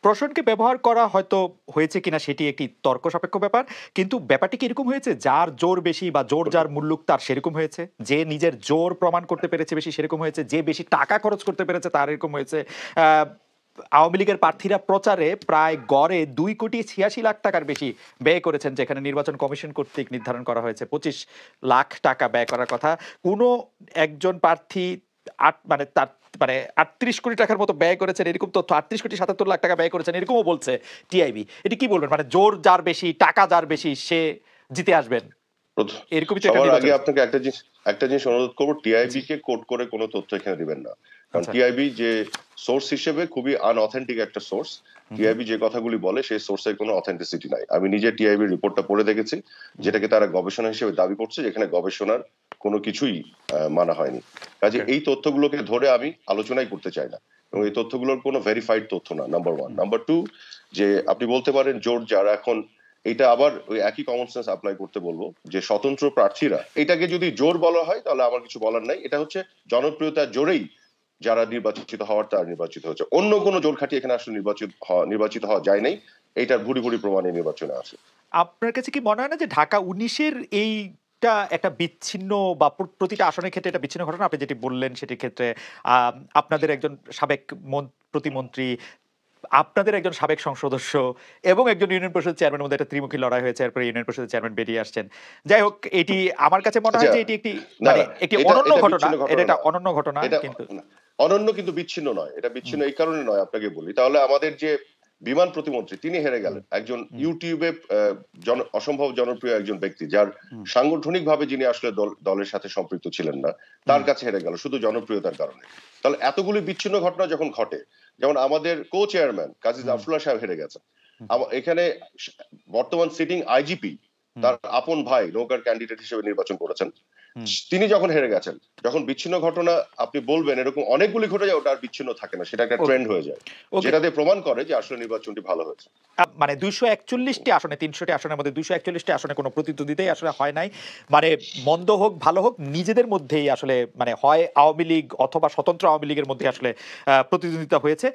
প্রশাসনকে ব্যবহার করা হয়তো হয়েছে কিনা সেটি একটি তর্ক সাপেক্ষ ব্যাপার, কিন্তু ব্যাপারটি কি এরকম হয়েছে যার জোর বেশি বা জোর যার মুল্লুক তার সেরকম হয়েছে, যে নিজের জোর প্রমাণ করতে পেরেছে বেশি সেরকম হয়েছে, যে বেশি টাকা খরচ করতে পেরেছে তার এরকম হয়েছে। আওয়ামী লীগের প্রার্থীরা প্রচারে প্রায় গড়ে 2,86,00,000 টাকার বেশি ব্যয় করেছেন, যেখানে নির্বাচন কমিশন কর্তৃক নির্ধারণ করা হয়েছে 25 লাখ টাকা ব্যয় করার কথা। কোনো একজন প্রার্থী মানে তার মানে 38 কোটি টাকার মতো ব্যয় করেছেন এরকম তথ্য, 38,77,00,000 টাকা ব্যয় করেছেন এরকমও বলছে টিআইবি। এটি কি বলবেন, মানে জোর যার বেশি টাকা যার বেশি সে জিতে আসবেন, এরকমই তো? সবার আগে আপনাকে একটা জিনিস অনুরোধ করবো, টিআইবি কে কোট করে কোনো তথ্য এখানে দিবেন না, কারণ টিআইবি যে সোর্স হিসেবে খুবই আনঅথেন্টিক একটা সোর্স। টিআইবি যে কথাগুলি বলে সেই সোর্সের কোনো অথেন্টিসিটি নাই। আমি নিজে টিআইবি রিপোর্টটা পড়ে দেখেছি, যেটাকে তারা গবেষণা হিসেবে দাবি করছে, যেখানে গবেষণার কোনো কিছুই মানা হয়নি। কাজে এই তথ্যগুলোকে ধরে আমি আলোচনাই করতে চাই না, এবং এই তথ্যগুলোর কোনো ভেরিফাইড তথ্য না, নাম্বার ওয়ান। নাম্বার টু, যে আপনি বলতে পারেন জোর যারা, এখন এটা আবার ওই একই কমন সেন্স অ্যাপ্লাই করতে বলবো যে স্বতন্ত্র প্রার্থীরা, এটাকে যদি জোর বলা হয় তাহলে আমার কিছু বলার নাই। এটা হচ্ছে জনপ্রিয়তার জোরেই যারা নির্বাচিত হওয়ার তারা নির্বাচিত হচ্ছে, অন্য কোনো জোর খাটিয়ে এখানে আসলে নির্বাচিত হওয়া যায় নাই। এইটার ভুরি ভুরি প্রমাণে নির্বাচনে আছে। আপনার কাছে কি মনে হয় না যে ঢাকা 19-এর এইটা একটা বিচ্ছিন্ন বা প্রতিটা আসনের ক্ষেত্রে এটা বিচ্ছিন্ন ঘটনা? আপনি যেটি বললেন সেটির ক্ষেত্রে আপনাদের একজন সাবেক প্রতিমন্ত্রী, আপনাদের একজন সাবেক সংসদ সদস্য এবং একজন ইউনিয়ন পরিষদ চেয়ারম্যানের মধ্যে একটা ত্রিমুখী লড়াই হয়েছে, এরপরে ইউনিয়ন পরিষদের চেয়ারম্যান বেরিয়ে আসছেন। যাই হোক, এটি আমার কাছে মনে হয় যে এটি একটি মানে একটি অনন্য ঘটনা, এটা একটা অনন্য ঘটনা। কিন্তু অনন্য কিন্তু বিচ্ছিন্ন নয়। এটা বিচ্ছিন্ন এই কারণে নয়, আপনাকে বলি। তাহলে আমাদের যে বিমান প্রতিমন্ত্রী তিনি হেরে গেলেন, একজন ইউটিউবে অসম্ভব জনপ্রিয় একজন ব্যক্তি, যার সাংগঠনিকভাবে যিনি আসলে দলের সাথে সম্পৃক্ত ছিলেন না, তার কাছে হেরে গেল শুধু জনপ্রিয়তার কারণে। তাহলে এতগুলি বিচ্ছিন্ন ঘটনা যখন ঘটে, যেমন আমাদের কো চেয়ারম্যান কাজী জাফরুল্লাহ সাহেব হেরে গেছেন, এখানে বর্তমান সিটিং আইজিপি তার আপন ভাই নৌকার ক্যান্ডিডেট হিসেবে নির্বাচন করেছেন, তিনি যখন হেরে গেছেন, যখন বিচ্ছিন্ন ঘটনা আপনি বলবেন এরকম অনেকগুলি ঘটে যায়, ওটা আর বিচ্ছিন্ন থাকে না, সেটা একটা ট্রেন্ড হয়ে যায়, যেটা দিয়ে প্রমাণ করে যে আসলে নির্বাচনটি ভালো হয়েছে। মানে 241টি আসনে, 300টি আসনের মধ্যে 241টি আসনে কোনো প্রতিদ্বন্দ্বিতাই আসলে হয় নাই। মানে মন্দ হোক ভালো হোক নিজেদের মধ্যেই আসলে, মানে হয় আওয়ামী লীগ অথবা স্বতন্ত্র আওয়ামী লীগের মধ্যে আসলে প্রতিদ্বন্দ্বিতা হয়েছে।